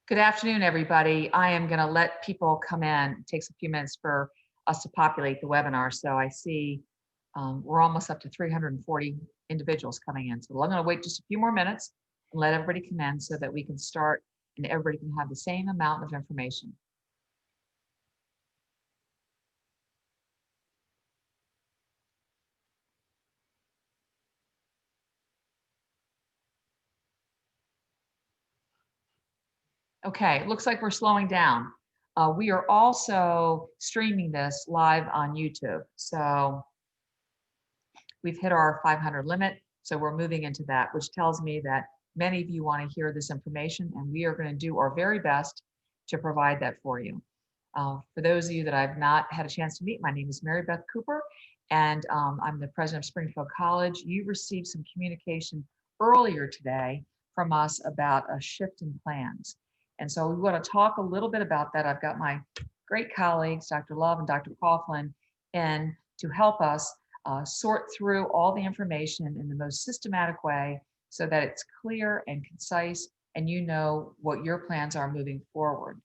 Good afternoon, everybody. I am going to let people come in. It takes a few minutes for us to populate the webinar. So I see we're almost up to 340 individuals coming in. So I'm going to wait just a few more minutes and let everybody come in so that we can start and everybody can have the same amount of information. Okay, it looks like we're slowing down. We are also streaming this live on YouTube. So we've hit our 500 limit. So we're moving into that, which tells me that many of you want to hear this information, and we are going to do our very best to provide that for you. For those of you that I've not had a chance to meet, my name is Mary Beth Cooper, and I'm the president of Springfield College. You received some communication earlier today from us about a shift in plans. And so we want to talk a little bit about that. I've got my great colleagues, Dr. Love and Dr. Coughlin, in to help us sort through all the information in the most systematic way so that it's clear and concise and you know what your plans are moving forward.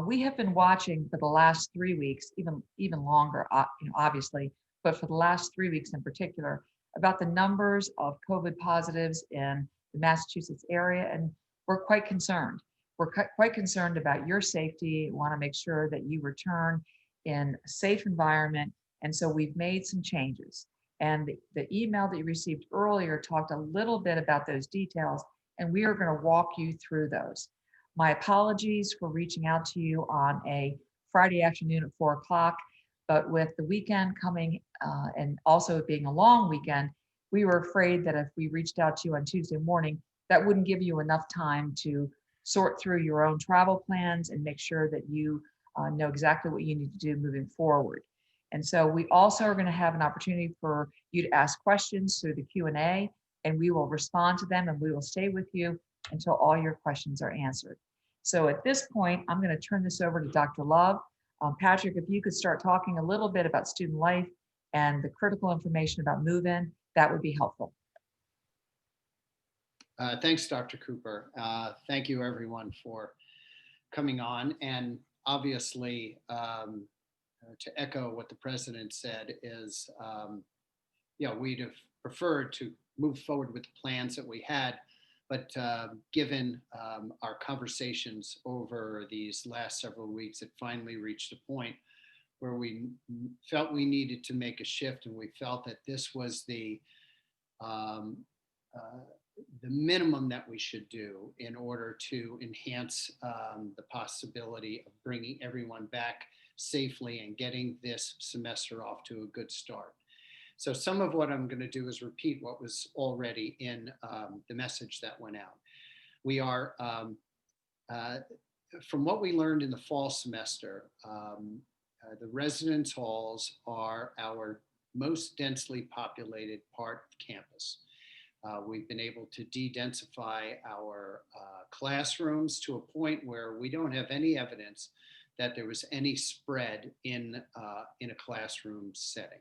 We have been watching for the last 3 weeks, even longer, obviously, but for the last 3 weeks in particular, about the numbers of COVID positives in the Massachusetts area, and we're quite concerned. We're quite concerned about your safety. We want to make sure that you return in a safe environment, and so we've made some changes. And the email that you received earlier talked a little bit about those details, and we are going to walk you through those. My apologies for reaching out to you on a Friday afternoon at 4 o'clock, but with the weekend coming and also it being a long weekend, we were afraid that if we reached out to you on Tuesday morning, that wouldn't give you enough time to sort through your own travel plans and make sure that you know exactly what you need to do moving forward. And so we also are going to have an opportunity for you to ask questions through the Q&A, and we will respond to them and we will stay with you until all your questions are answered. So at this point, I'm going to turn this over to Dr. Love. Patrick, if you could start talking a little bit about student life and the critical information about move-in, that would be helpful. Thanks, Dr. Cooper. Thank you, everyone, for coming on. And obviously, to echo what the president said is, we'd have preferred to move forward with the plans that we had. But given our conversations over these last several weeks, it finally reached a point where we felt we needed to make a shift, and we felt that this was the minimum that we should do in order to enhance the possibility of bringing everyone back safely and getting this semester off to a good start. So some of what I'm going to do is repeat what was already in the message that went out. We are, from what we learned in the fall semester, the residence halls are our most densely populated part of campus. We've been able to de-densify our classrooms to a point where we don't have any evidence that there was any spread in a classroom setting.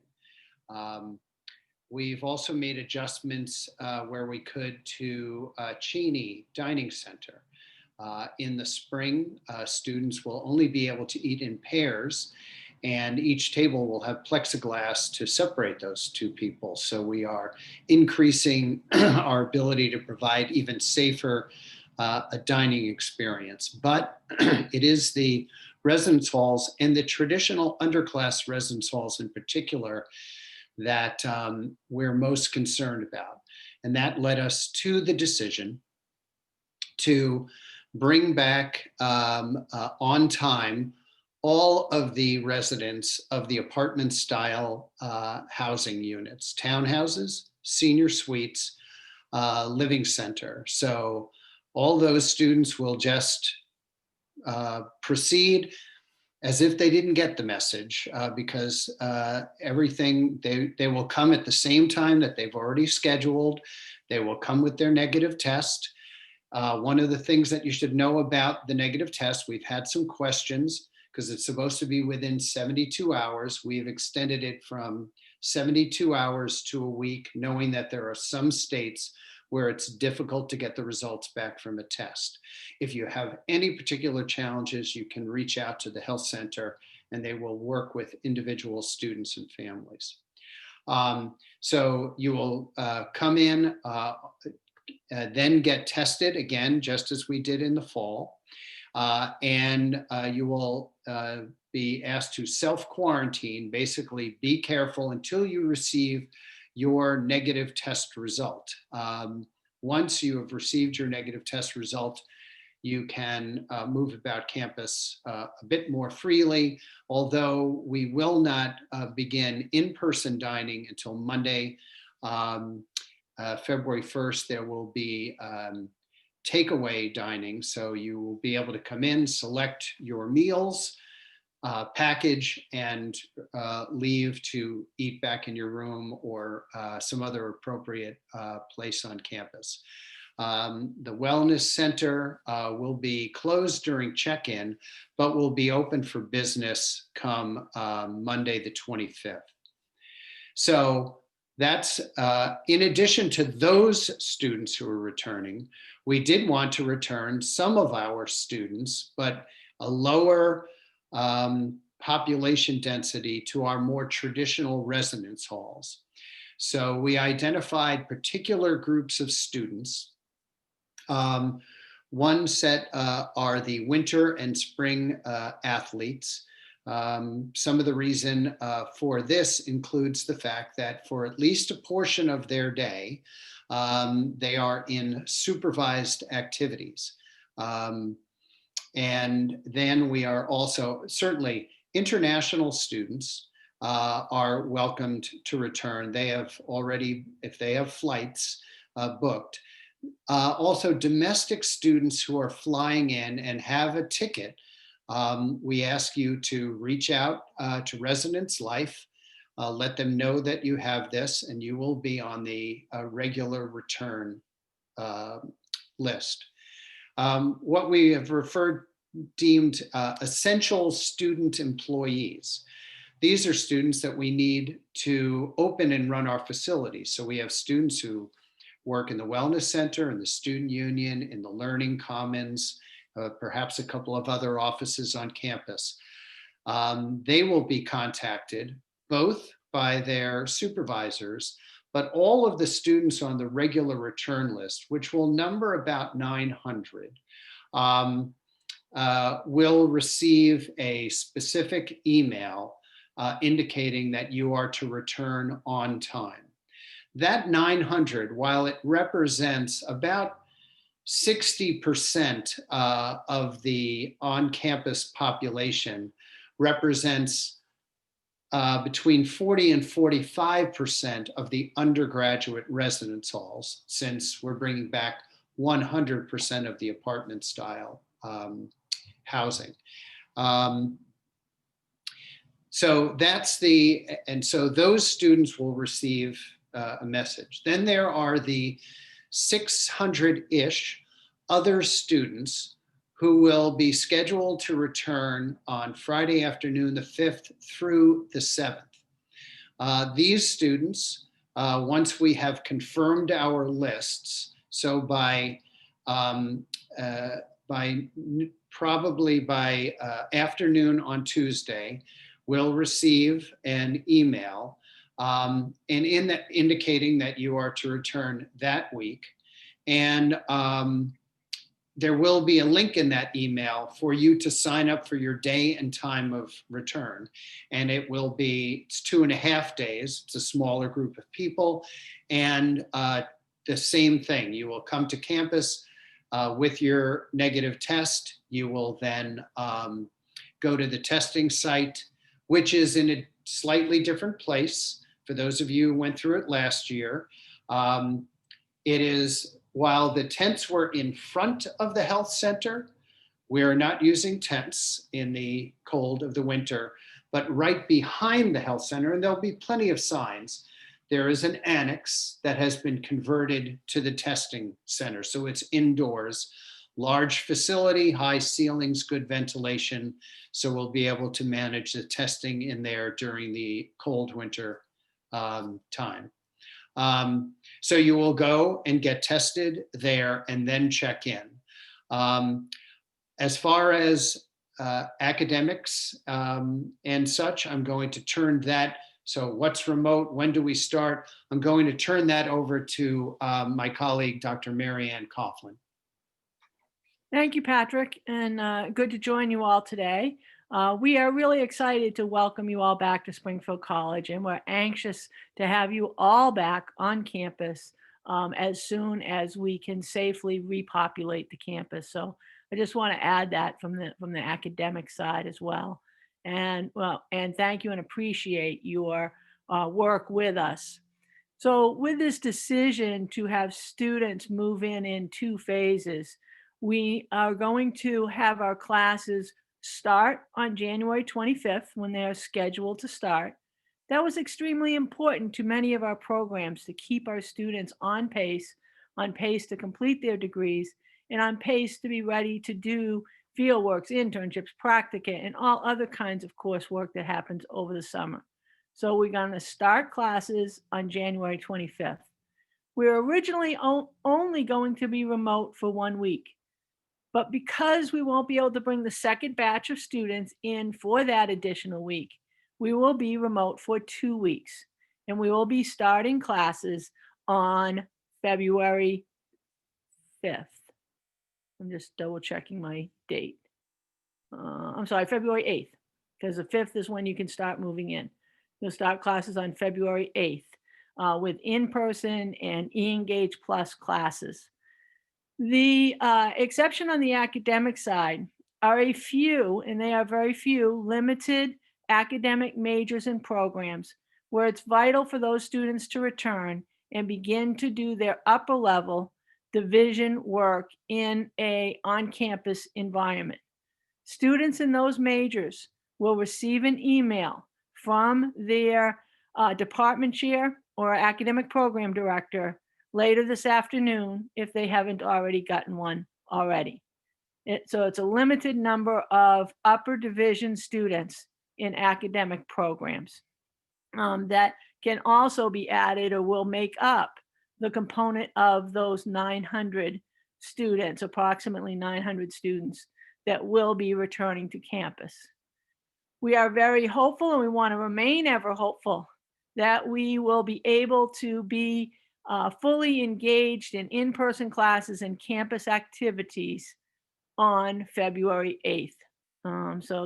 We've also made adjustments where we could to Cheney Dining Center. In the spring, students will only be able to eat in pairs, and each table will have plexiglass to separate those two people. So we are increasing our ability to provide even safer a dining experience. But it is the residence halls and the traditional underclass residence halls in particular that we're most concerned about. And that led us to the decision to bring back on time all of the residents of the apartment style housing units, townhouses, senior suites, living center. So all those students will just proceed as if they didn't get the message because everything, they will come at the same time that they've already scheduled. They will come with their negative test. One of the things that you should know about the negative test, we've had some questions because it's supposed to be within 72 hours. We've extended it from 72 hours to a week, knowing that there are some states where it's difficult to get the results back from a test. If you have any particular challenges, you can reach out to the health center and they will work with individual students and families. So you will come in, then get tested again, just as we did in the fall. And you will be asked to self-quarantine, basically be careful until you receive your negative test result. Once you have received your negative test result, you can move about campus a bit more freely, although we will not begin in-person dining until Monday, February 1st. There will be takeaway dining, so you will be able to come in, select your meals, package, and leave to eat back in your room or some other appropriate place on campus. The Wellness Center will be closed during check-in, but will be open for business come Monday the 25th. So that's in addition to those students who are returning, we did want to return some of our students, but a lower population density to our more traditional residence halls. So we identified particular groups of students. One set are the winter and spring athletes. Some of the reason for this includes the fact that for at least a portion of their day, they are in supervised activities. And then we are also, certainly international students are welcomed to return. They have already, if they have flights booked. Also domestic students who are flying in and have a ticket, we ask you to reach out to Residence Life, let them know that you have this, and you will be on the regular return list. What we have deemed essential student employees. These are students that we need to open and run our facilities. So we have students who work in the Wellness Center, in the Student Union, in the Learning Commons, perhaps a couple of other offices on campus. They will be contacted both by their supervisors, but all of the students on the regular return list, which will number about 900, will receive a specific email indicating that you are to return on time. That 900, while it represents about 60% of the on-campus population, represents between 40 and 45% of the undergraduate residence halls, since we're bringing back 100% of the apartment style housing. So that's and so those students will receive a message. Then there are the 600-ish other students who will be scheduled to return on Friday afternoon, the 5th through the 7th. These students, once we have confirmed our lists, so probably by afternoon on Tuesday, will receive an email and in that indicating that you are to return that week. And there will be a link in that email for you to sign up for your day and time of return. And it will be, it's 2.5 days. It's a smaller group of people. And the same thing, you will come to campus with your negative test. You will then go to the testing site, which is in a slightly different place. For those of you who went through it last year, it is, while the tents were in front of the health center, we are not using tents in the cold of the winter, but right behind the health center, and there'll be plenty of signs, there is an annex that has been converted to the testing center. So it's indoors, large facility, high ceilings, good ventilation. So we'll be able to manage the testing in there during the cold winter time. So you will go and get tested there and then check in. As far as academics and such, I'm going to turn that. So what's remote? When do we start? I'm going to turn that over to my colleague, Dr. Mary Ann Coughlin. Thank you, Patrick, and good to join you all today. We are really excited to welcome you all back to Springfield College, and we're anxious to have you all back on campus as soon as we can safely repopulate the campus. So I just want to add that from the academic side as well. And thank you and appreciate your work with us. So with this decision to have students move in 2 phases, we are going to have our classes start on January 25th when they are scheduled to start. That was extremely important to many of our programs to keep our students on pace to complete their degrees, and on pace to be ready to do fieldworks, internships, practica, and all other kinds of coursework that happens over the summer. So we're going to start classes on January 25th. We were originally only going to be remote for 1 week. But because we won't be able to bring the second batch of students in for that additional week, we will be remote for 2 weeks. And we will be starting classes on February 5th. I'm just double checking my date. I'm sorry, February 8th, because the 5th is when you can start moving in. You'll start classes on February 8th with in-person and e-Engage Plus classes. The exception on the academic side are a few, and they are very few, limited academic majors and programs where it's vital for those students to return and begin to do their upper level division work in a on-campus environment. Students in those majors will receive an email from their department chair or academic program director later this afternoon if they haven't already gotten one already. So it's a limited number of upper division students in academic programs that can also be added or will make up the component of those 900 students, approximately 900 students that will be returning to campus. We are very hopeful, and we want to remain ever hopeful that we will be able to be fully engaged in in-person classes and campus activities on February 8th. So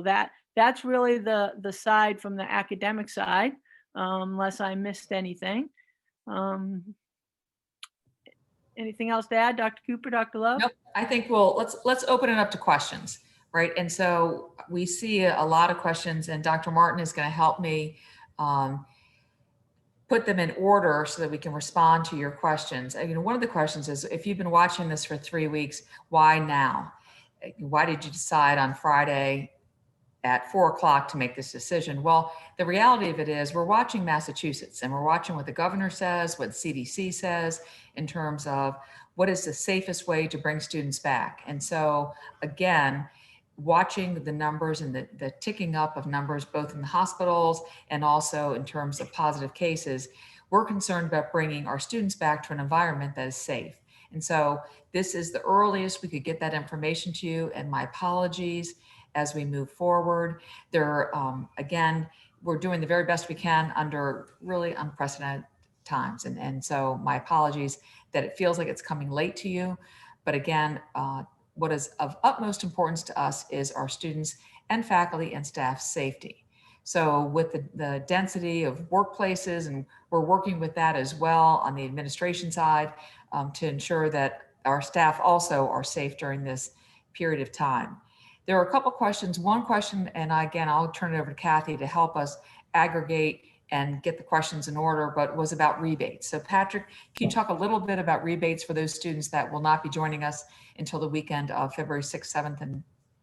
that's really the side from the academic side, unless I missed anything. Anything else to add, Dr. Cooper, Dr. Love? Nope. I think let's open it up to questions, right? And so we see a lot of questions, and Dr. Martin is going to help me put them in order so that we can respond to your questions. One of the questions is, if you've been watching this for 3 weeks, why now? Why did you decide on Friday at 4 o'clock to make this decision? Well, the reality of it is we're watching Massachusetts, and we're watching what the governor says, what CDC says in terms of what is the safest way to bring students back. And so again, watching the numbers and the ticking up of numbers, both in the hospitals and also in terms of positive cases, we're concerned about bringing our students back to an environment that is safe. And so this is the earliest we could get that information to you, and my apologies as we move forward. Again, we're doing the very best we can under really unprecedented times. And so my apologies that it feels like it's coming late to you. But again, what is of utmost importance to us is our students and faculty and staff safety. So with the density of workplaces, and we're working with that as well on the administration side to ensure that our staff also are safe during this period of time. There are a couple questions. One question, and again, I'll turn it over to Kathy to help us aggregate and get the questions in order, but was about rebates. So Patrick, can you talk a little bit about rebates for those students that will not be joining us until the weekend of February 6th, 7th, and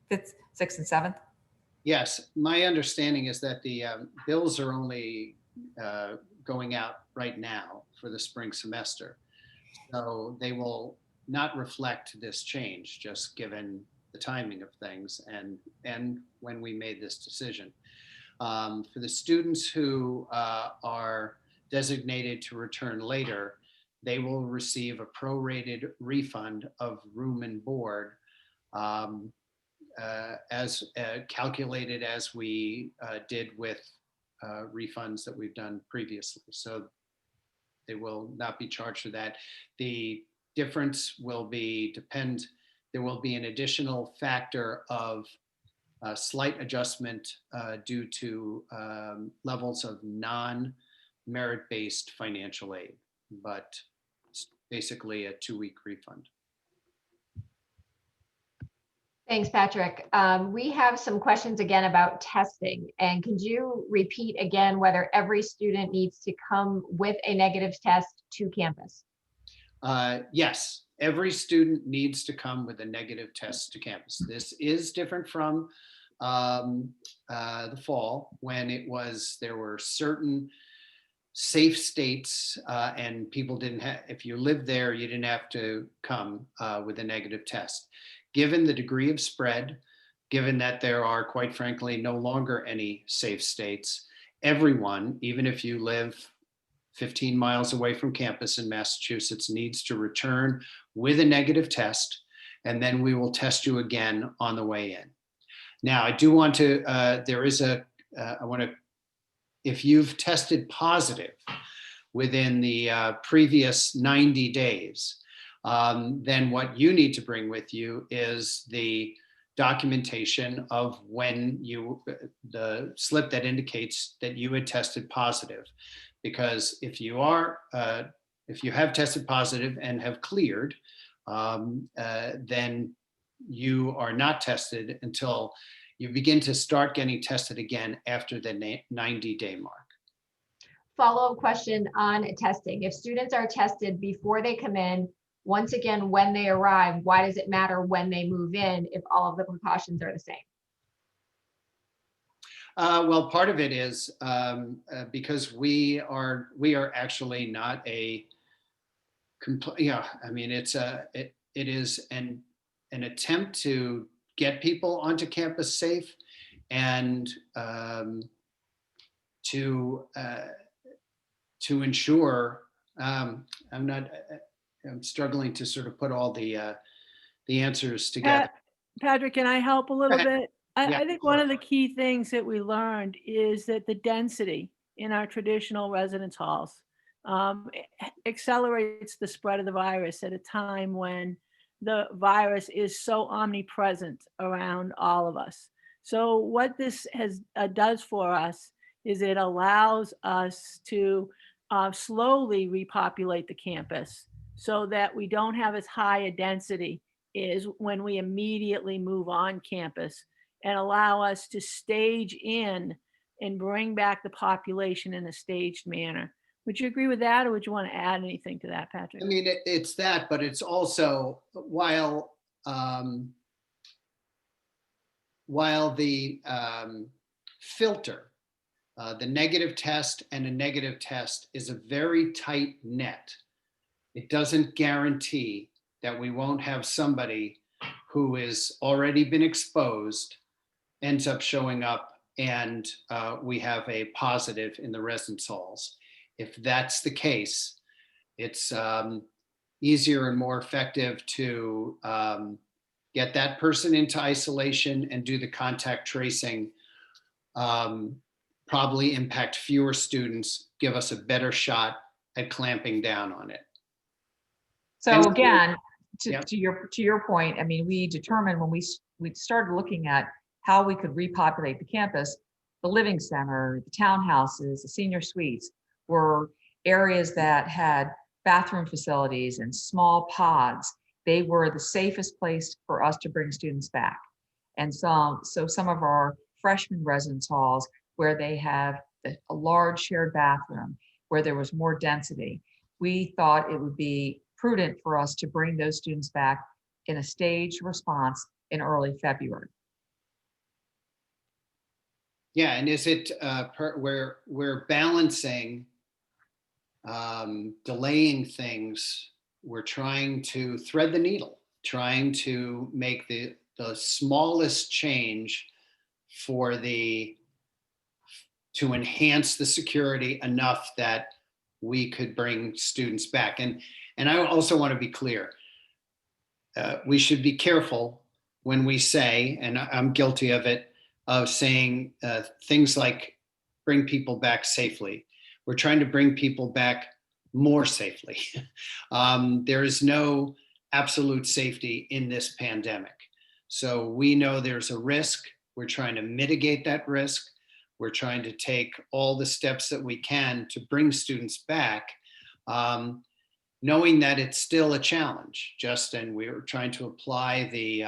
5th, 6th, and 7th? Yes, my understanding is that the bills are only going out right now for the spring semester. So they will not reflect this change, just given the timing of things and when we made this decision. For the students who are designated to return later, they will receive a prorated refund of room and board, as calculated as we did with refunds that we've done previously. So they will not be charged for that. The difference will be there will be an additional factor of slight adjustment due to levels of non-merit-based financial aid, but it's basically a 2-week refund. Thanks, Patrick. We have some questions again about testing. And could you repeat again whether every student needs to come with a negative test to campus? Yes, every student needs to come with a negative test to campus. This is different from the fall, when there were certain safe states and people didn't have, if you lived there, you didn't have to come with a negative test. Given the degree of spread, given that there are, quite frankly, no longer any safe states, everyone, even if you live 15 miles away from campus in Massachusetts, needs to return with a negative test, and then we will test you again on the way in. Now, I do want to, if you've tested positive within the previous 90 days, then what you need to bring with you is the documentation of when the slip that indicates that you had tested positive. Because if you have tested positive and have cleared, then you are not tested until you begin to start getting tested again after the 90-day mark. Follow-up question on testing. If students are tested before they come in, once again, when they arrive, why does it matter when they move in if all of the precautions are the same? Well, part of it is because we are actually not a I mean, it is an attempt to get people onto campus safe and to ensure. I'm struggling to sort of put all the answers together. Patrick, can I help a little bit? Yeah, I think one of the key things that we learned is that the density in our traditional residence halls accelerates the spread of the virus at a time when the virus is so omnipresent around all of us. So what this does for us is it allows us to slowly repopulate the campus so that we don't have as high a density is when we immediately move on campus, and allow us to stage in and bring back the population in a staged manner. Would you agree with that, or would you want to add anything to that, Patrick? I mean, it's that, but it's also while the filter, the negative test and a negative test is a very tight net. It doesn't guarantee that we won't have somebody who has already been exposed, ends up showing up, and we have a positive in the residence halls. If that's the case, it's easier and more effective to get that person into isolation and do the contact tracing, probably impact fewer students, give us a better shot at clamping down on it. So again, Yep. to your point, I mean, we determined when we started looking at how we could repopulate the campus, the living center, the townhouses, the senior suites were areas that had bathroom facilities and small pods. They were the safest place for us to bring students back. And so some of our freshman residence halls where they have a large shared bathroom, where there was more density, we thought it would be prudent for us to bring those students back in a staged response in early February. Yeah, and is it where we're balancing delaying things? We're trying to thread the needle, trying to make the smallest change to enhance the security enough that we could bring students back. And I also want to be clear, we should be careful when we say, and I'm guilty of it, of saying things like bring people back safely. We're trying to bring people back more safely. There is no absolute safety in this pandemic. So we know there's a risk. We're trying to mitigate that risk. We're trying to take all the steps that we can to bring students back, knowing that it's still a challenge. Justin, we're trying to apply the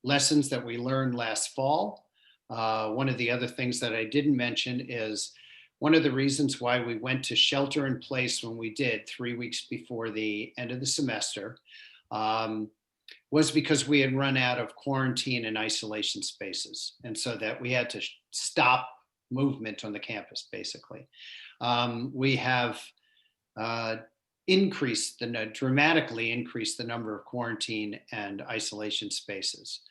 lessons that we learned last fall. One of the other things that I didn't mention is one of the reasons why we went to shelter in place when we did 3 weeks before the end of the semester was because we had run out of quarantine and isolation spaces. And so that we had to stop movement on the campus, basically. We have dramatically increased the number of quarantine and isolation spaces.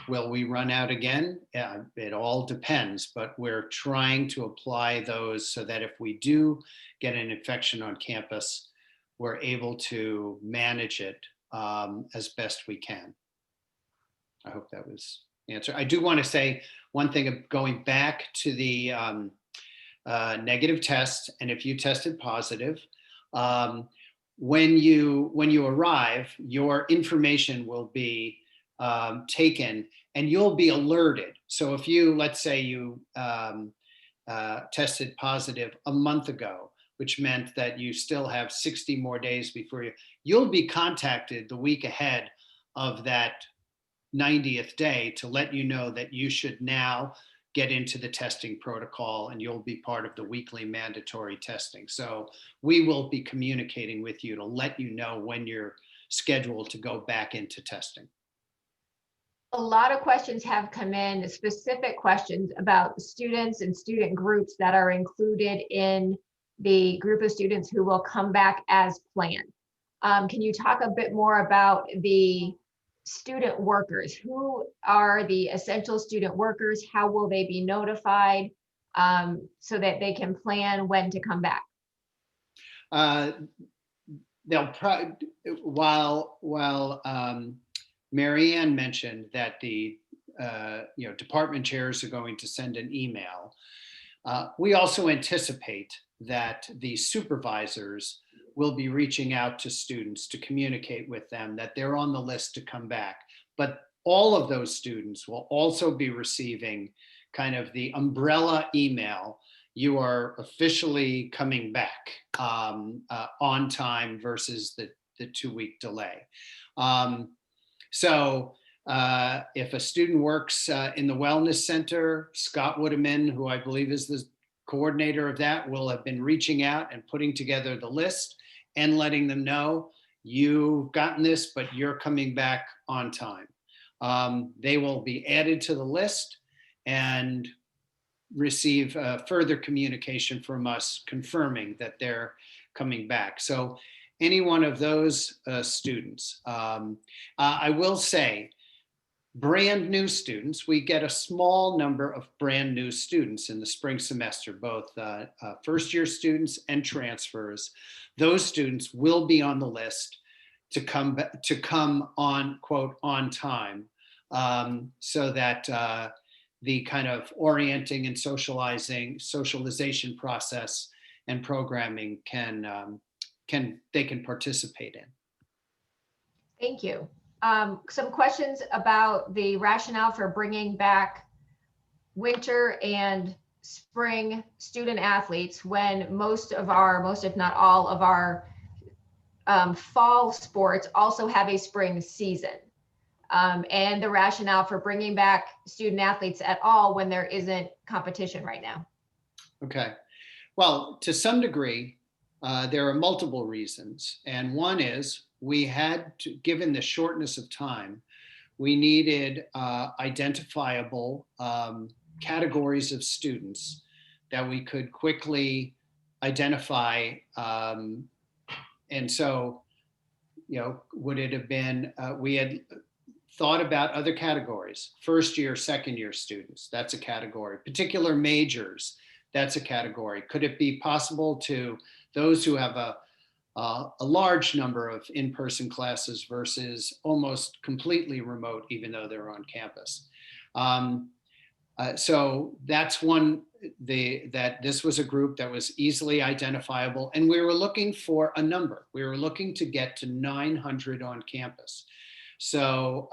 Will we run out again? It all depends, but we're trying to apply those so that if we do get an infection on campus, we're able to manage it as best we can. I hope that was the answer. I do want to say one thing of going back to the negative test, and if you tested positive, when you arrive, your information will be taken and you'll be alerted. So if you, let's say you tested positive a month ago, which meant that you still have 60 more days before you'll be contacted the week ahead of that 90th day to let you know that you should now get into the testing protocol and you'll be part of the weekly mandatory testing. So we will be communicating with you to let you know when you're scheduled to go back into testing. A lot of questions have come in, specific questions about students and student groups that are included in the group of students who will come back as planned. Can you talk a bit more about the student workers? Who are the essential student workers? How will they be notified so that they can plan when to come back? They'll probably, while Mary Ann mentioned that the department chairs are going to send an email, we also anticipate that the supervisors will be reaching out to students to communicate with them that they're on the list to come back. But all of those students will also be receiving kind of the umbrella email. You are officially coming back on time versus the 2-week delay. So if a student works in the wellness center, Scott Woodman, who I believe is the coordinator of that, will have been reaching out and putting together the list and letting them know you've gotten this, but you're coming back on time. They will be added to the list and receive further communication from us confirming that they're coming back. So any one of those students, I will say, brand new students, we get a small number of brand new students in the spring semester, both first year students and transfers. Those students will be on the list to come on, quote, on time, so that the kind of orienting and socialization process and programming they can participate in. Thank you. Some questions about the rationale for bringing back winter and spring student athletes when most if not all of our fall sports also have a spring season, and the rationale for bringing back student athletes at all when there isn't competition right now. Okay, well, to some degree, there are multiple reasons. And one is we had to, given the shortness of time, we needed identifiable categories of students that we could quickly identify. And so, would it have been, we had thought about other categories, first year, second year students, that's a category, particular majors, that's a category. Could it be possible to those who have a large number of in-person classes versus almost completely remote, even though they're on campus. So that's one, that this was a group that was easily identifiable, and we were looking for a number. We were looking to get to 900 on campus. So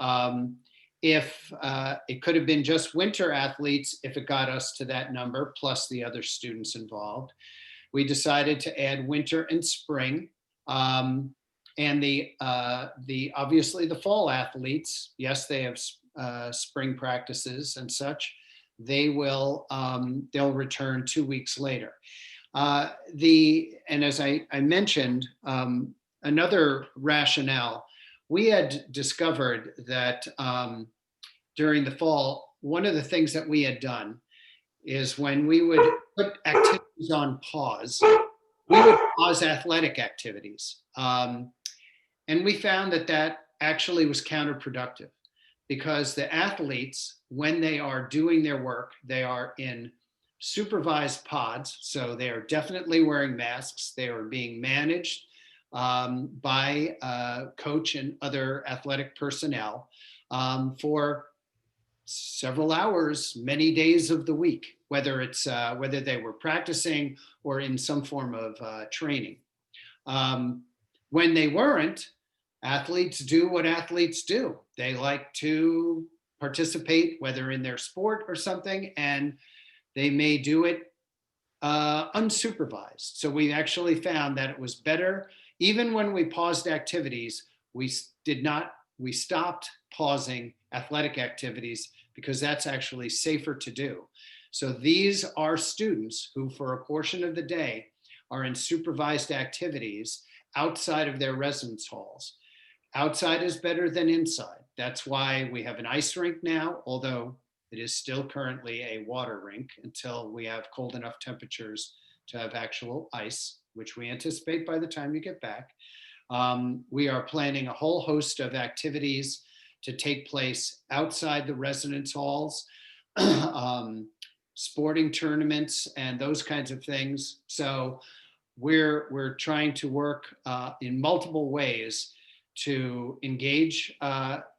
if it could have been just winter athletes, if it got us to that number, plus the other students involved. We decided to add winter and spring, and the obviously the fall athletes. Yes, they have spring practices and such. They will they'll return 2 weeks later. And as I mentioned, another rationale, we had discovered that during the fall, one of the things that we had done is when we would put activities on pause, we would pause athletic activities. And we found that that actually was counterproductive, because the athletes, when they are doing their work, they are in supervised pods. So they are definitely wearing masks. They are being managed by coach and other athletic personnel for several hours, many days of the week, whether it's whether they were practicing or in some form of training. When they weren't, athletes do what athletes do. They like to participate, whether in their sport or something, and they may do it unsupervised. So we actually found that it was better, even when we paused activities, we stopped pausing athletic activities, because that's actually safer to do. So these are students who, for a portion of the day, are in supervised activities outside of their residence halls. Outside is better than inside. That's why we have an ice rink now, although it is still currently a water rink until we have cold enough temperatures to have actual ice, which we anticipate by the time you get back. We are planning a whole host of activities to take place outside the residence halls, sporting tournaments and those kinds of things. So we're trying to work in multiple ways to engage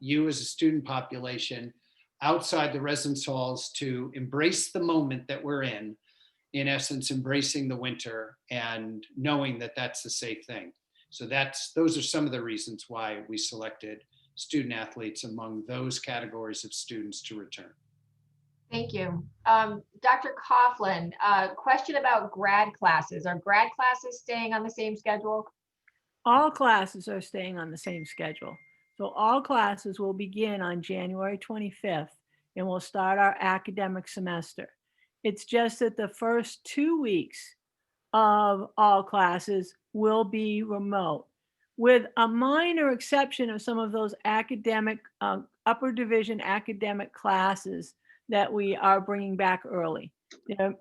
you as a student population outside the residence halls, to embrace the moment that we're in essence, embracing the winter and knowing that that's the safe thing. So those are some of the reasons why we selected student athletes among those categories of students to return. Thank you. Dr. Coughlin, question about grad classes. Are grad classes staying on the same schedule? All classes are staying on the same schedule. So all classes will begin on January 25th and we'll start our academic semester. It's just that the first 2 weeks of all classes will be remote, with a minor exception of some of those academic, upper division academic classes that we are bringing back early.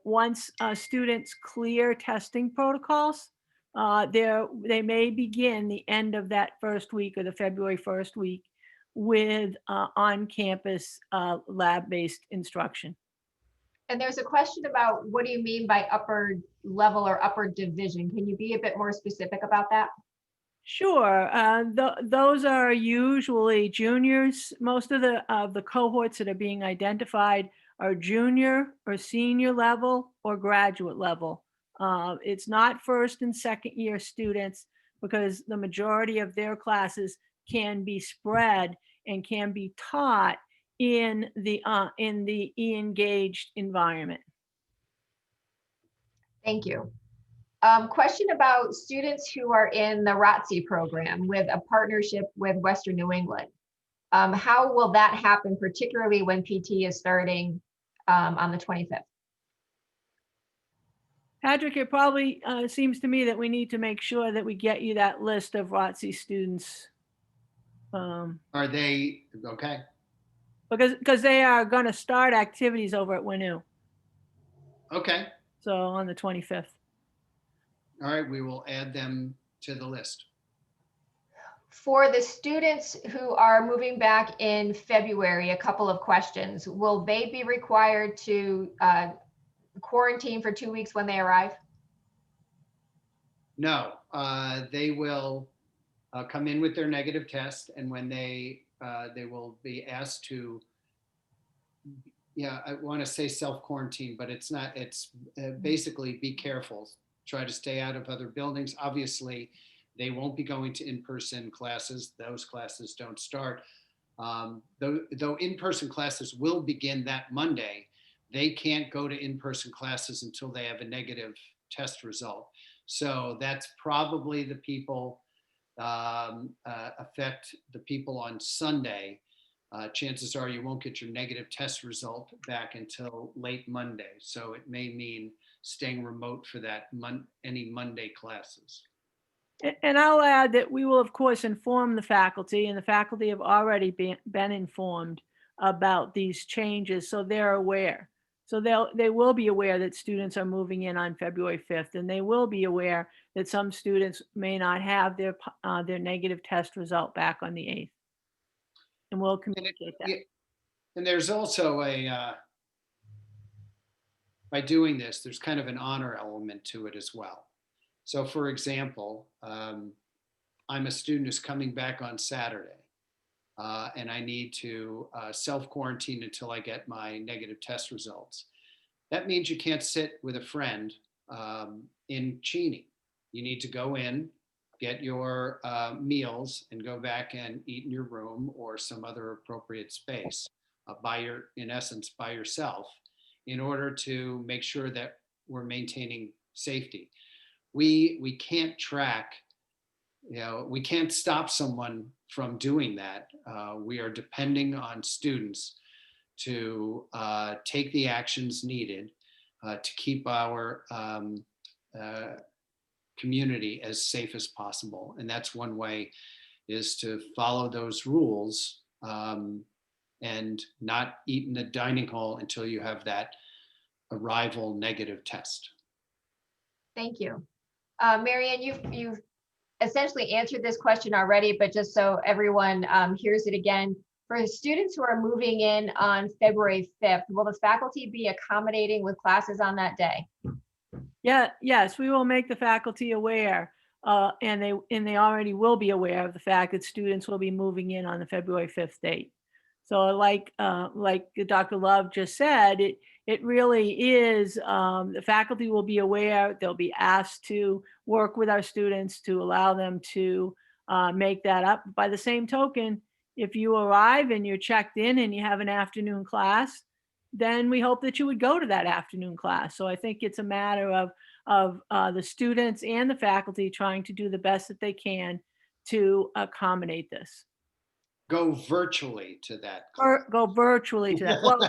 Once students clear testing protocols, they may begin the end of that first week or the February 1st week with on-campus lab-based instruction. And there's a question about, what do you mean by upper level or upper division? Can you be a bit more specific about that? Sure. Those are usually juniors. Most of the cohorts that are being identified are junior or senior level or graduate level. It's not first and second year students, because the majority of their classes can be spread and can be taught in the e-engaged environment. Thank you. Question about students who are in the ROTC program with a partnership with Western New England. How will that happen, particularly when PT is starting on the 25th? Patrick, it probably seems to me that we need to make sure that we get you that list of ROTC students. Are they, okay? Because they are going to start activities over at Winu. Okay. So on the 25th. All right, we will add them to the list. For the students who are moving back in February, a couple of questions. Will they be required to quarantine for 2 weeks when they arrive? No, they will come in with their negative test, and when they will be asked to, yeah, I want to say self-quarantine, but it's not. It's basically be careful. Try to stay out of other buildings. Obviously, they won't be going to in-person classes. Those classes don't start. Though in-person classes will begin that Monday, they can't go to in-person classes until they have a negative test result. So that's probably the people affect the people on Sunday. Chances are you won't get your negative test result back until late Monday. So it may mean staying remote for that any Monday classes. And I'll add that we will, of course, inform the faculty, and the faculty have already been informed about these changes, so they're aware. So they will be aware that students are moving in on February 5th, and they will be aware that some students may not have their negative test result back on the 8th. And we'll communicate that. And there's also by doing this, there's kind of an honor element to it as well. So for example, I'm a student who's coming back on Saturday, and I need to self-quarantine until I get my negative test results. That means you can't sit with a friend in Cheney. You need to go in, get your meals, and go back and eat in your room or some other appropriate space in essence, by yourself, in order to make sure that we're maintaining safety. We can't track, we can't stop someone from doing that. We are depending on students to take the actions needed to keep our community as safe as possible. And that's one way, is to follow those rules and not eat in the dining hall until you have that arrival negative test. Thank you. Marianne, you've essentially answered this question already, but just so everyone hears it again, for students who are moving in on February 5th, will the faculty be accommodating with classes on that day? Yes, we will make the faculty aware, and they already will be aware of the fact that students will be moving in on the February 5th date. So like Dr. Love just said, it really is, the faculty will be aware. They'll be asked to work with our students to allow them to make that up. By the same token, if you arrive and you're checked in and you have an afternoon class, then we hope that you would go to that afternoon class. So I think it's a matter of the students and the faculty trying to do the best that they can to accommodate this. Go virtually to that. Go virtually to that. Well,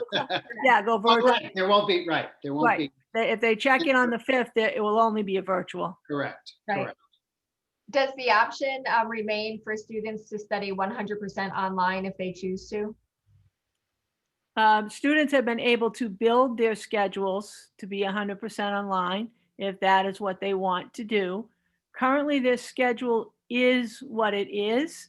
yeah, go virtually. Oh, right. There won't be, right. There won't be. If they check in on the 5th, it will only be a virtual. Correct. Right. Correct. Does the option remain for students to study 100% online if they choose to? Students have been able to build their schedules to be 100% online if that is what they want to do. Currently, their schedule is what it is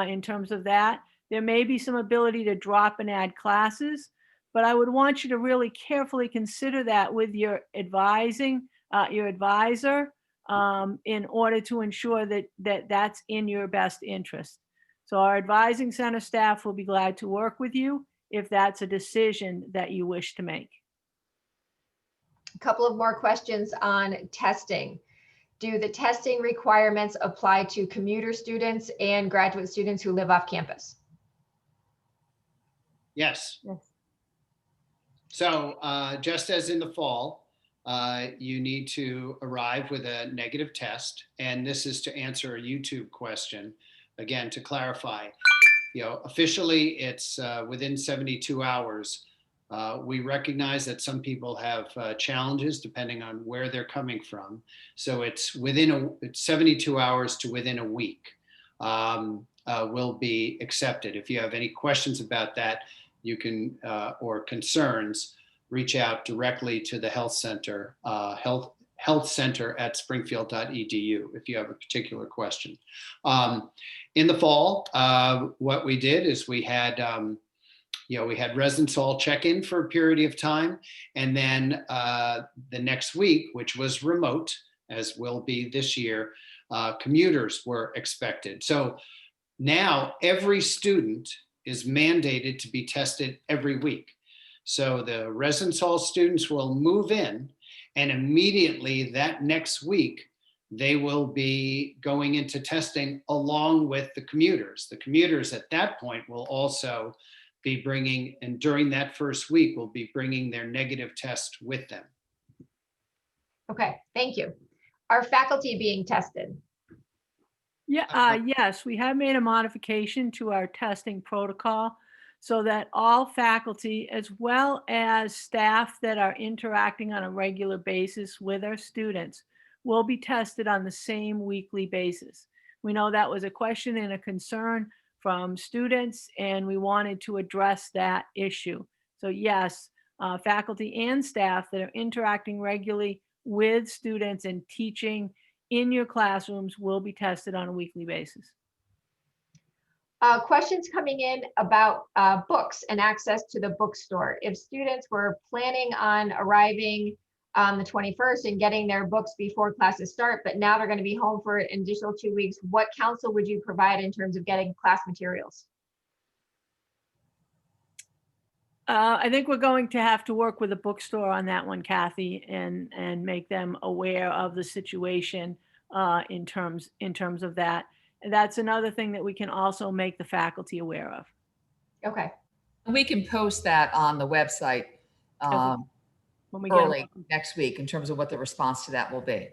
in terms of that. There may be some ability to drop and add classes, but I would want you to really carefully consider that with your advisor in order to ensure that that's in your best interest. So our advising center staff will be glad to work with you if that's a decision that you wish to make. A couple of more questions on testing. Do the testing requirements apply to commuter students and graduate students who live off campus? Yes. Yes. So just as in the fall, you need to arrive with a negative test. And this is to answer a YouTube question. Again, to clarify, officially it's within 72 hours. We recognize that some people have challenges depending on where they're coming from. So it's 72 hours to within a week will be accepted. If you have any questions about that, you can, or concerns, reach out directly to the health center, health center at springfield.edu if you have a particular question. In the fall, what we did is we had residents all check in for a period of time. And then the next week, which was remote, as will be this year, commuters were expected. So now every student is mandated to be tested every week. So the residence hall students will move in, and immediately that next week, they will be going into testing along with the commuters. The commuters at that point will also be bringing, and during that first week, will be bringing their negative test with them. Okay, thank you. Are faculty being tested? Yeah, yes, we have made a modification to our testing protocol so that all faculty, as well as staff that are interacting on a regular basis with our students, will be tested on the same weekly basis. We know that was a question and a concern from students, and we wanted to address that issue. So yes, faculty and staff that are interacting regularly with students and teaching in your classrooms will be tested on a weekly basis. Questions coming in about books and access to the bookstore. If students were planning on arriving on the 21st and getting their books before classes start, but now they're going to be home for an additional 2 weeks, what counsel would you provide in terms of getting class materials? I think we're going to have to work with the bookstore on that one, Kathy, and make them aware of the situation in terms of that. And that's another thing that we can also make the faculty aware of. Okay. And we can post that on the website When we get early next week in terms of what the response to that will be.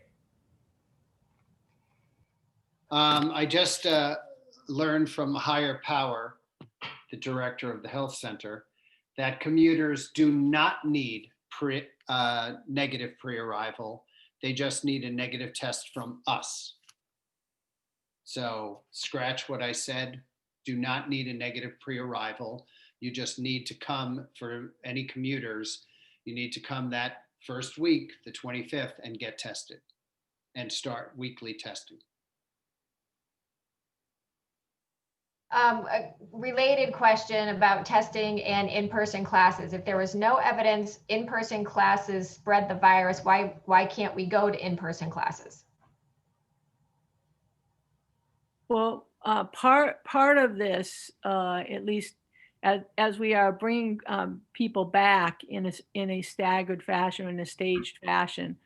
I just learned from Higher Power, the director of the health center, that commuters do not need negative pre-arrival. They just need a negative test from us. So scratch what I said. Do not need a negative pre-arrival. You just need to come, for any commuters, you need to come that first week, the 25th, and get tested and start weekly testing. A related question about testing and in-person classes. If there was no evidence in-person classes spread the virus, why can't we go to in-person classes? Well, part of this, at least as we are bringing people back in a staggered fashion, in a staged fashion,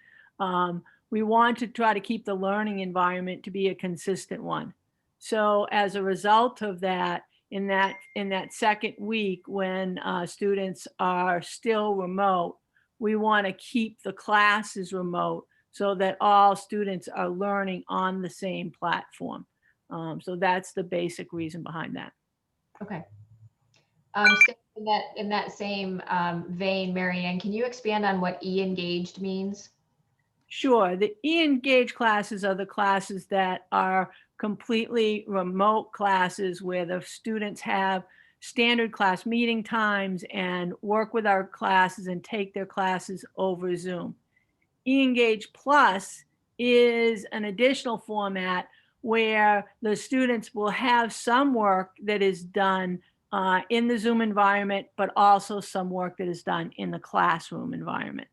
we want to try to keep the learning environment to be a consistent one. So as a result of that, in that second week when students are still remote, we want to keep the classes remote so that all students are learning on the same platform. So that's the basic reason behind that. Okay. In that same vein, Marianne, can you expand on what e-engaged means? Sure. The e-engaged classes are the classes that are completely remote classes where the students have standard class meeting times and work with our classes and take their classes over Zoom. E-engage Plus is an additional format where the students will have some work that is done in the Zoom environment, but also some work that is done in the classroom environment.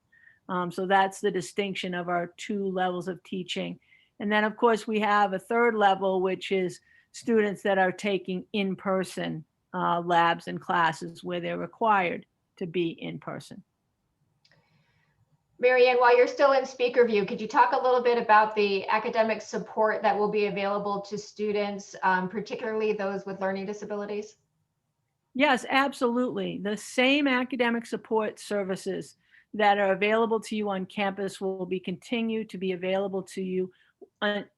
So that's the distinction of our two levels of teaching. And then, of course, we have a third level, which is students that are taking in-person labs and classes where they're required to be in person. Marianne, while you're still in speaker view, could you talk a little bit about the academic support that will be available to students, particularly those with learning disabilities? Yes, absolutely. The same academic support services that are available to you on campus will be continued to be available to you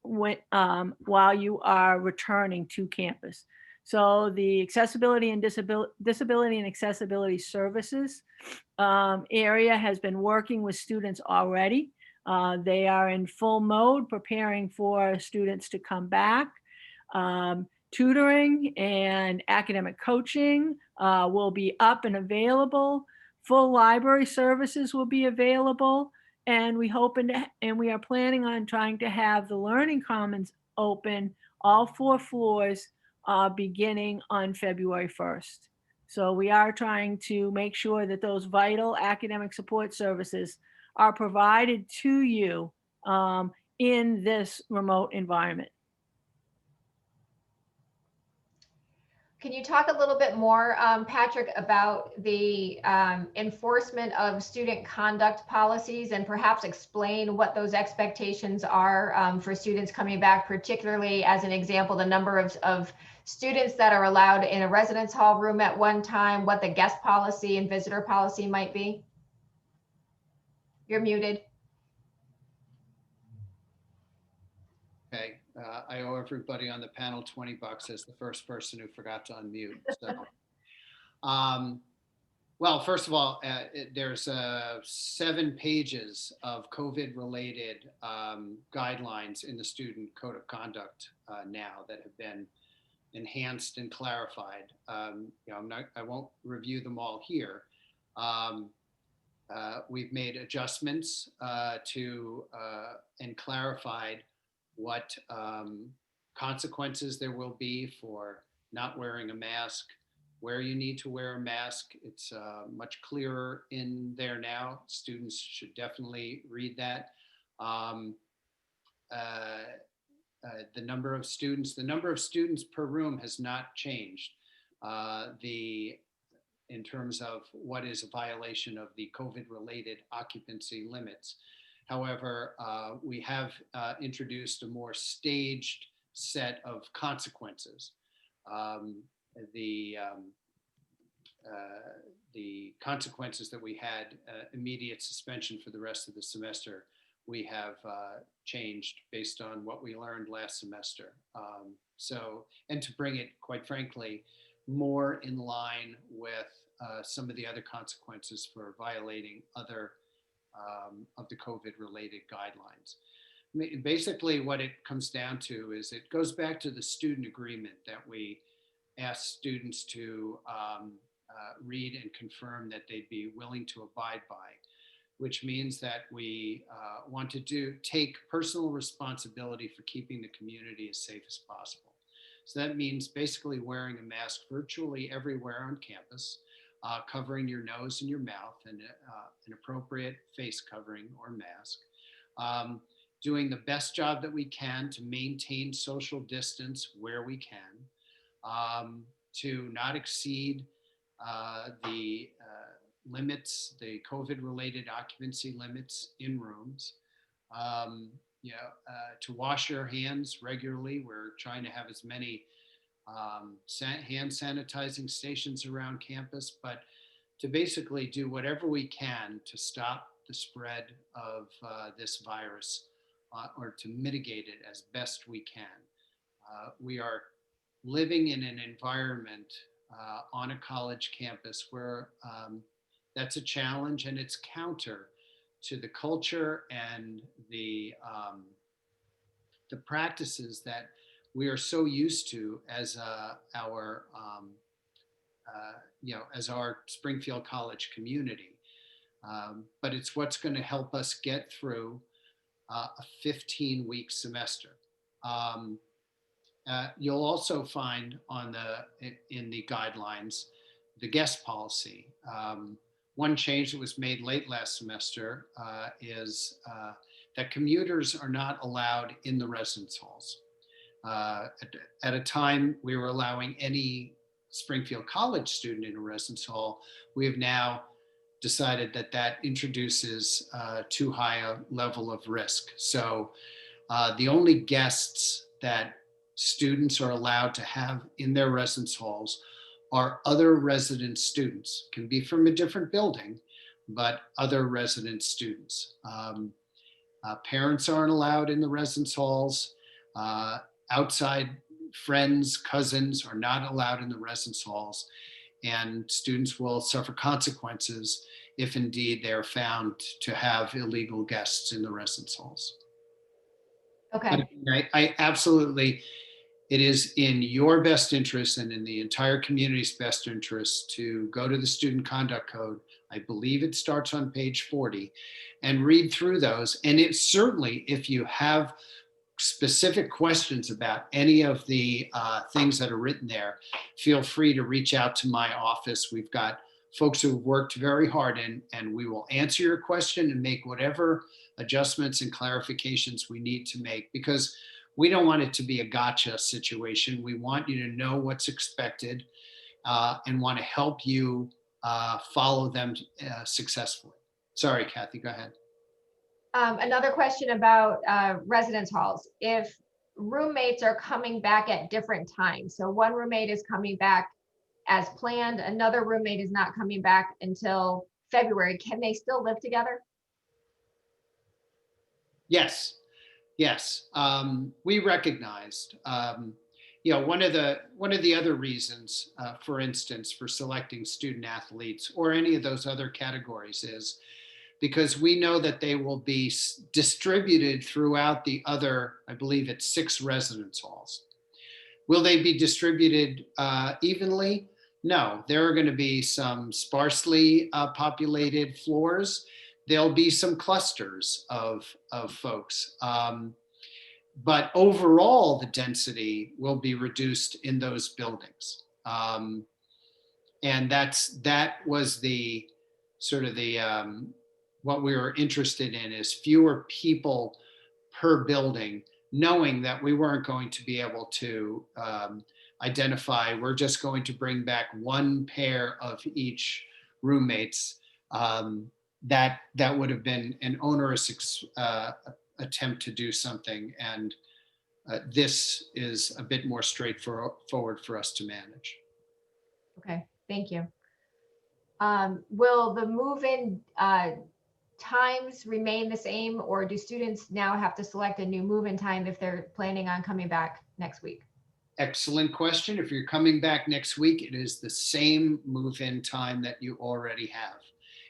while you are returning to campus. So the accessibility and disability and accessibility services area has been working with students already. They are in full mode preparing for students to come back. Tutoring and academic coaching will be up and available. Full library services will be available. And we hope and we are planning on trying to have the Learning Commons open all 4 floors beginning on February 1st. So we are trying to make sure that those vital academic support services are provided to you in this remote environment. Can you talk a little bit more, Patrick, about the enforcement of student conduct policies and perhaps explain what those expectations are for students coming back, particularly as an example, the number of students that are allowed in a residence hall room at one time, what the guest policy and visitor policy might be? You're muted. Okay, I owe everybody on the panel $20 as the first person who forgot to unmute. So, well, first of all, there's 7 pages of COVID-related guidelines in the Student Code of Conduct now that have been enhanced and clarified. I won't review them all here. We've made adjustments to and clarified what consequences there will be for not wearing a mask, where you need to wear a mask. It's much clearer in there now. Students should definitely read that. The number of students per room has not changed. In terms of what is a violation of the COVID-related occupancy limits. However, we have introduced a more staged set of consequences. The consequences that we had, immediate suspension for the rest of the semester, we have changed based on what we learned last semester. And to bring it, quite frankly, more in line with some of the other consequences for violating other of the COVID-related guidelines. Basically, what it comes down to is it goes back to the student agreement that we asked students to read and confirm that they'd be willing to abide by, which means that we want to take personal responsibility for keeping the community as safe as possible. So that means basically wearing a mask virtually everywhere on campus, covering your nose and your mouth, and an appropriate face covering or mask. Doing the best job that we can to maintain social distance where we can, to not exceed the limits, the COVID-related occupancy limits in rooms, to wash your hands regularly. We're trying to have as many hand sanitizing stations around campus, but to basically do whatever we can to stop the spread of this virus or to mitigate it as best we can. We are living in an environment on a college campus where that's a challenge, and it's counter to the culture and the practices that we are so used to as our Springfield College community. But it's what's going to help us get through a 15-week semester. You'll also find in the guidelines the guest policy. One change that was made late last semester is that commuters are not allowed in the residence halls. At a time we were allowing any Springfield College student in a residence hall. We have now decided that introduces too high a level of risk. So the only guests that students are allowed to have in their residence halls are other resident students. Can be from a different building, but other resident students. Parents aren't allowed in the residence halls. Outside friends, cousins are not allowed in the residence halls, and students will suffer consequences if indeed they are found to have illegal guests in the residence halls. Okay. I absolutely, it is in your best interest and in the entire community's best interest to go to the Student Conduct Code. I believe it starts on page 40, and read through those. And it's certainly, if you have specific questions about any of the things that are written there, feel free to reach out to my office. We've got folks who have worked very hard, and we will answer your question and make whatever adjustments and clarifications we need to make, because we don't want it to be a gotcha situation. We want you to know what's expected and want to help you follow them successfully. Sorry, Kathy, go ahead. Another question about residence halls. If roommates are coming back at different times, so one roommate is coming back as planned, another roommate is not coming back until February, can they still live together? Yes, yes. We recognized, one of the other reasons, for instance, for selecting student athletes or any of those other categories is because we know that they will be distributed throughout the other, I believe it's 6 residence halls. Will they be distributed evenly? No, there are going to be some sparsely populated floors. There'll be some clusters of folks. But overall, the density will be reduced in those buildings. And that was the sort of the, what we were interested in, is fewer people per building, knowing that we weren't going to be able to identify, we're just going to bring back one pair of each roommates. That would have been an onerous attempt to do something. And this is a bit more straightforward for us to manage. Okay, thank you. Will the move-in times remain the same, or do students now have to select a new move-in time if they're planning on coming back next week? Excellent question. If you're coming back next week, it is the same move-in time that you already have.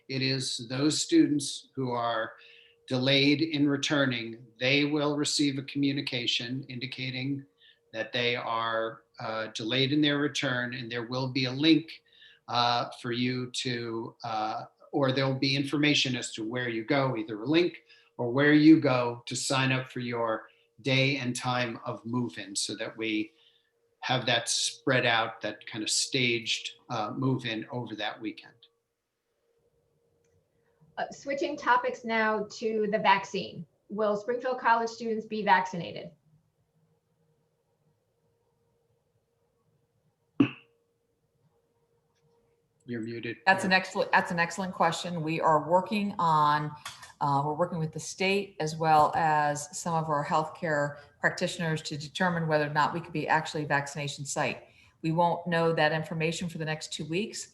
It is those students who are delayed in returning, they will receive a communication indicating that they are delayed in their return, and there will be a link for you to, or there'll be information as to where you go, either a link or where you go to sign up for your day and time of move-in, so that we have that spread out, that kind of staged move-in over that weekend. Switching topics now to the vaccine. Will Springfield College students be vaccinated? You're muted. That's an excellent question. We are working on, we're working with the state as well as some of our healthcare practitioners to determine whether or not we could be actually a vaccination site. We won't know that information for the next 2 weeks.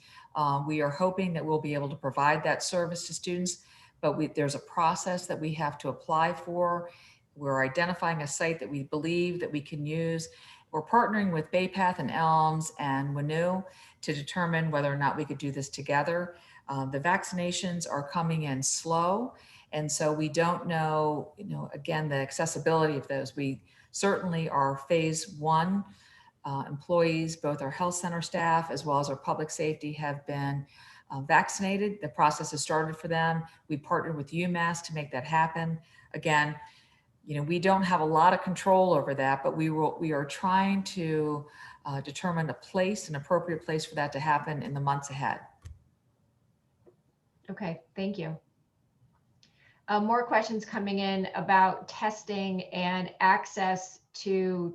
We are hoping that we'll be able to provide that service to students, but there's a process that we have to apply for. We're identifying a site that we believe that we can use. We're partnering with Bay Path and Elms and Wanu to determine whether or not we could do this together. The vaccinations are coming in slow, and so we don't know, again, the accessibility of those. We certainly are phase 1 employees, both our health center staff as well as our public safety, have been vaccinated. The process has started for them. We partnered with UMass to make that happen. Again, we don't have a lot of control over that, but we are trying to determine an appropriate place for that to happen in the months ahead. Okay, thank you. More questions coming in about testing and access to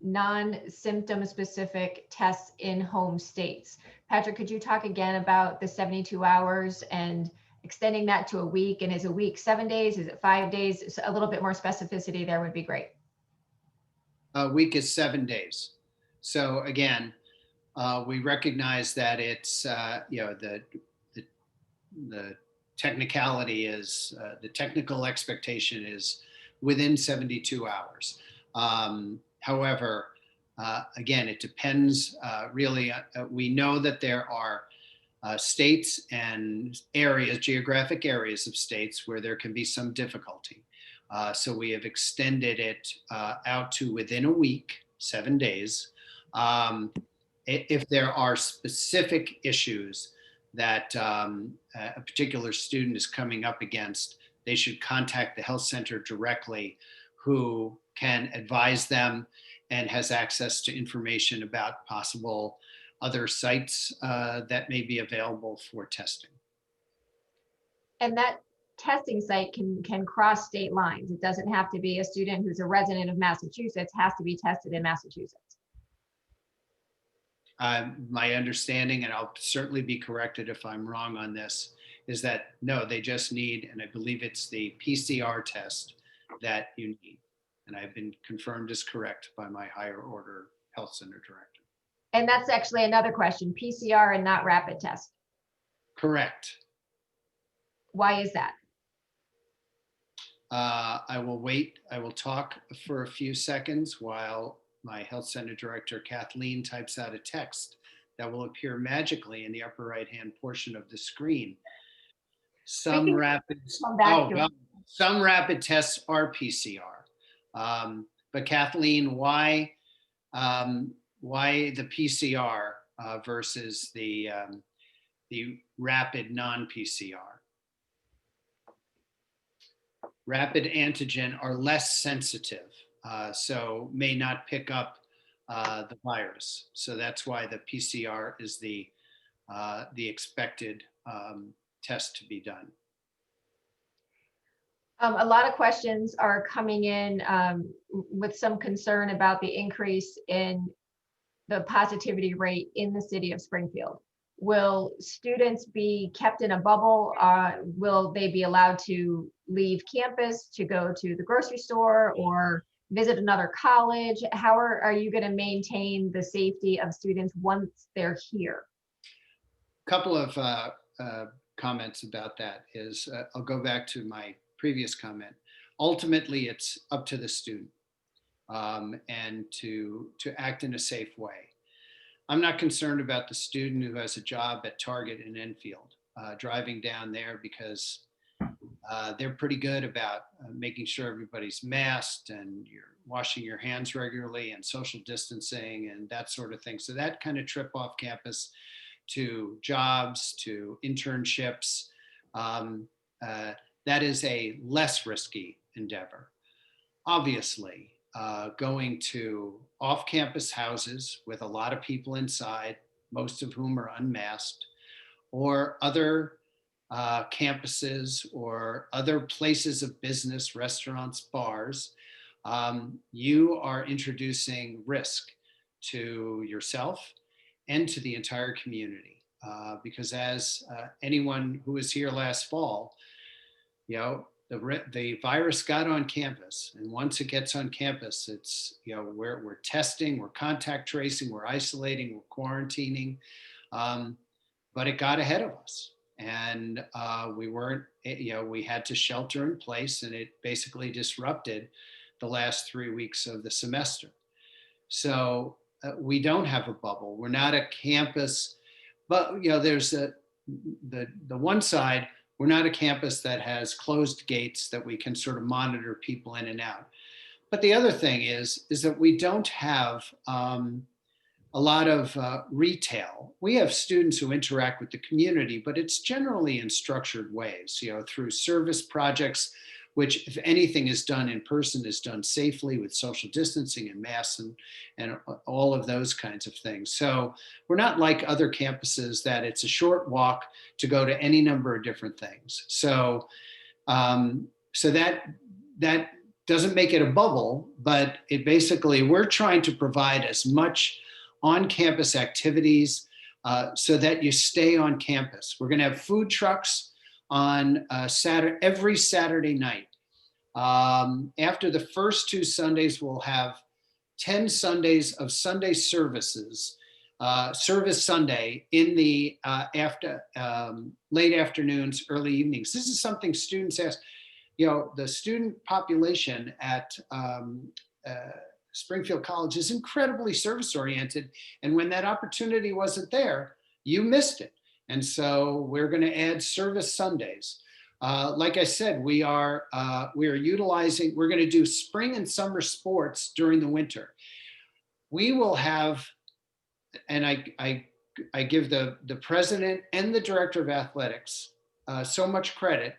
non-symptom specific tests in home states. Patrick, could you talk again about the 72 hours and extending that to a week? And is a week 7 days? Is it 5 days? So a little bit more specificity there would be great. A week is 7 days. So again, we recognize that it's, the technicality is, the technical expectation is within 72 hours. However, again, it depends really. We know that there are states and areas, geographic areas of states where there can be some difficulty. So we have extended it out to within a week, 7 days. If there are specific issues that a particular student is coming up against, they should contact the health center directly, who can advise them and has access to information about possible other sites that may be available for testing. And that testing site can cross state lines. It doesn't have to be a student who's a resident of Massachusetts has to be tested in Massachusetts. My understanding, and I'll certainly be corrected if I'm wrong on this, is that no, they just need, and I believe it's the PCR test that you need. And I've been confirmed as correct by my higher order health center director. And that's actually another question, PCR and not rapid test. Correct. Why is that? I will wait. I will talk for a few seconds while my health center director, Kathleen, types out a text that will appear magically in the upper right-hand portion of the screen. Some rapid tests are PCR. But Kathleen, why the PCR versus the rapid non-PCR? Rapid antigen are less sensitive, so may not pick up the virus. So that's why the PCR is the expected test to be done. A lot of questions are coming in with some concern about the increase in the positivity rate in the city of Springfield. Will students be kept in a bubble? Will they be allowed to leave campus to go to the grocery store or visit another college? How are you going to maintain the safety of students once they're here? A couple of comments about that is, I'll go back to my previous comment. Ultimately, it's up to the student and to act in a safe way. I'm not concerned about the student who has a job at Target in Enfield driving down there, because they're pretty good about making sure everybody's masked and you're washing your hands regularly and social distancing and that sort of thing. So that kind of trip off campus to jobs, to internships, that is a less risky endeavor. Obviously, going to off-campus houses with a lot of people inside, most of whom are unmasked, or other campuses or other places of business, restaurants, bars, you are introducing risk to yourself and to the entire community. Because as anyone who was here last fall, the virus got on campus, and once it gets on campus, it's, we're testing, we're contact tracing, we're isolating, we're quarantining, but it got ahead of us, and we weren't, we had to shelter in place, and it basically disrupted the last 3 weeks of the semester. So we don't have a bubble. We're not a campus, but there's the one side. We're not a campus that has closed gates that we can sort of monitor people in and out. But the other thing is that we don't have a lot of retail. We have students who interact with the community, but it's generally in structured ways, through service projects, which, if anything is done in person, is done safely with social distancing and masks and all of those kinds of things. So we're not like other campuses that it's a short walk to go to any number of different things. So that doesn't make it a bubble, but it basically, we're trying to provide as much on-campus activities so that you stay on campus. We're going to have food trucks on every Saturday night. After the first 2 Sundays, we'll have 10 Sundays of Sunday services, service Sunday in the late afternoons, early evenings. This is something students ask. The student population at Springfield College is incredibly service oriented. And when that opportunity wasn't there, you missed it. And so we're going to add service Sundays. Like I said, we are utilizing, we're going to do spring and summer sports during the winter. We will have, and I give the president and the director of athletics so much credit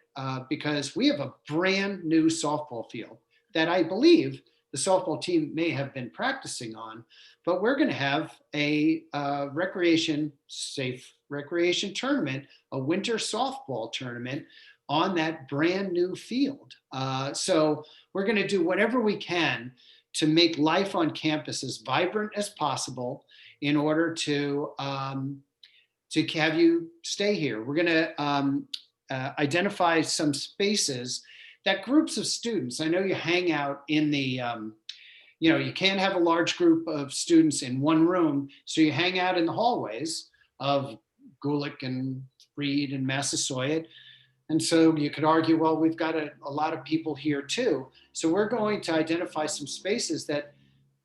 because we have a brand new softball field that I believe the softball team may have been practicing on, but we're going to have a safe recreation tournament, a winter softball tournament on that brand new field. So we're going to do whatever we can to make life on campus as vibrant as possible in order to have you stay here. We're going to identify some spaces that groups of students, I know you hang out in the, you can't have a large group of students in one room, so you hang out in the hallways of Gulick and Reed and Massasoit. And so you could argue, well, we've got a lot of people here too. So we're going to identify some spaces that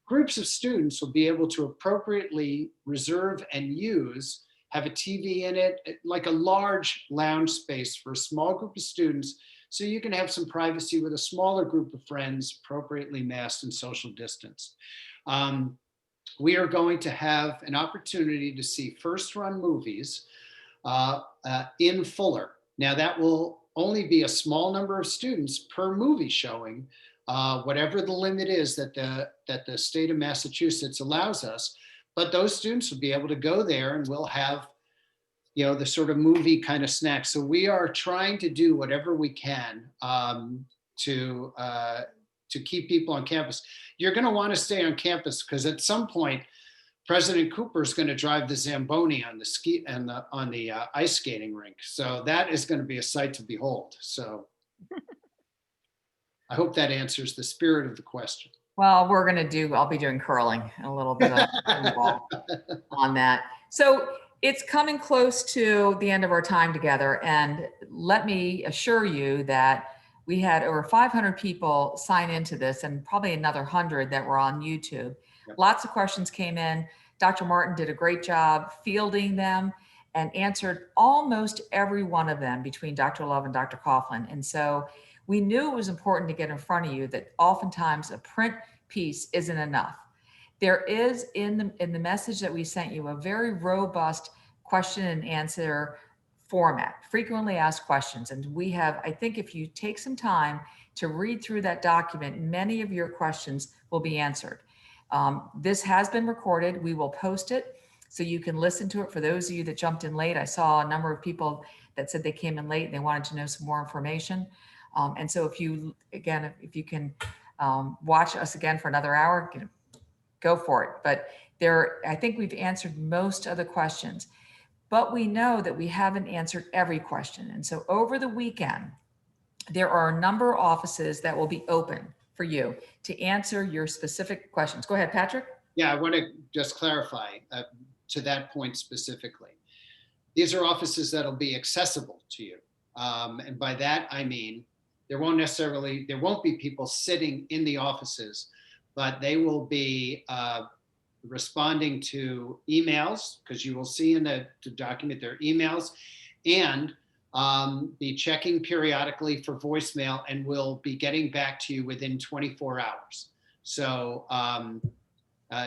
groups of students will be able to appropriately reserve and use, have a TV in it, like a large lounge space for a small group of students, so you can have some privacy with a smaller group of friends, appropriately masked and social distanced. We are going to have an opportunity to see first-run movies in Fuller. Now that will only be a small number of students per movie showing, whatever the limit is that the state of Massachusetts allows us. But those students will be able to go there and we'll have, the sort of movie kind of snack. So we are trying to do whatever we can to keep people on campus. You're going to want to stay on campus because at some point, President Cooper is going to drive the Zamboni on the ski and on the ice skating rink. So that is going to be a sight to behold. So I hope that answers the spirit of the question. Well, I'll be doing curling and a little bit of volleyball on that. So it's coming close to the end of our time together. And let me assure you that we had over 500 people sign into this and probably another 100 that were on YouTube. Yep. Lots of questions came in. Dr. Martin did a great job fielding them and answered almost every one of them between Dr. Love and Dr. Coughlin. And so we knew it was important to get in front of you that oftentimes a print piece isn't enough. There is in the message that we sent you a very robust question and answer format, frequently asked questions. And we have, I think if you take some time to read through that document, many of your questions will be answered. This has been recorded. We will post it so you can listen to it. For those of you that jumped in late, I saw a number of people that said they came in late and they wanted to know some more information. And so if you can watch us again for another hour, go for it. But I think we've answered most of the questions, but we know that we haven't answered every question. And so over the weekend, there are a number of offices that will be open for you to answer your specific questions. Go ahead, Patrick. Yeah, I want to just clarify to that point specifically. These are offices that'll be accessible to you. And by that, I mean, there won't be people sitting in the offices, but they will be responding to emails, because you will see in the document their emails, and be checking periodically for voicemail, and will be getting back to you within 24 hours. So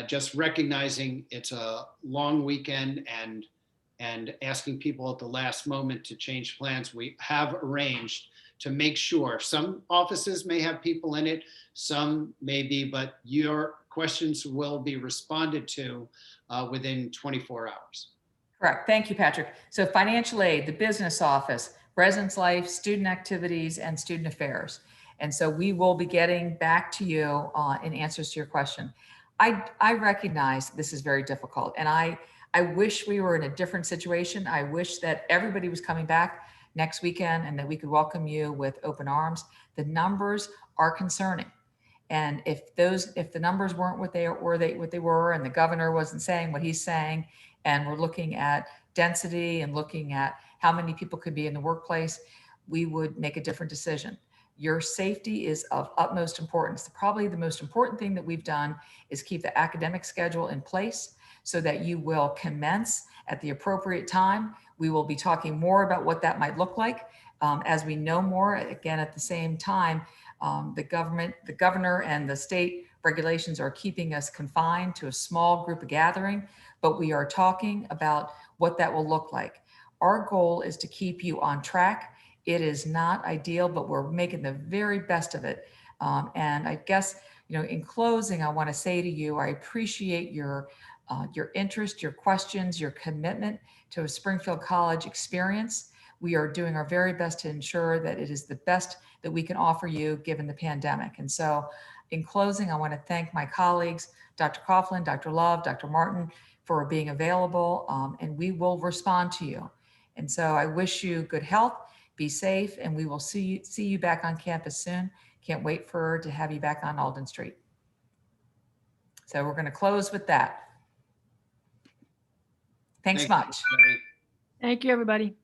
just recognizing it's a long weekend and asking people at the last moment to change plans, we have arranged to make sure. Some offices may have people in it, some may be, but your questions will be responded to within 24 hours. Correct. Thank you, Patrick. So financial aid, the business office, residence life, student activities, and student affairs. And so we will be getting back to you in answers to your question. I recognize this is very difficult, and I wish we were in a different situation. I wish that everybody was coming back next weekend and that we could welcome you with open arms. The numbers are concerning. And if the numbers weren't what they were, and the governor wasn't saying what he's saying, and we're looking at density and looking at how many people could be in the workplace, we would make a different decision. Your safety is of utmost importance. Probably the most important thing that we've done is keep the academic schedule in place so that you will commence at the appropriate time. We will be talking more about what that might look like as we know more. Again, at the same time, the governor and the state regulations are keeping us confined to a small group of gathering, but we are talking about what that will look like. Our goal is to keep you on track. It is not ideal, but we're making the very best of it. And I guess, in closing, I want to say to you, I appreciate your interest, your questions, your commitment to a Springfield College experience. we are doing our very best to ensure that it is the best that we can offer you given the pandemic. And so in closing, I want to thank my colleagues, Dr. Coughlin, Dr. Love, Dr. Martin, for being available, and we will respond to you. And so I wish you good health, be safe, and we will see you back on campus soon. Can't wait to have you back on Alden Street. So we're going to close with that. Thanks much. everybody. Thank you, everybody.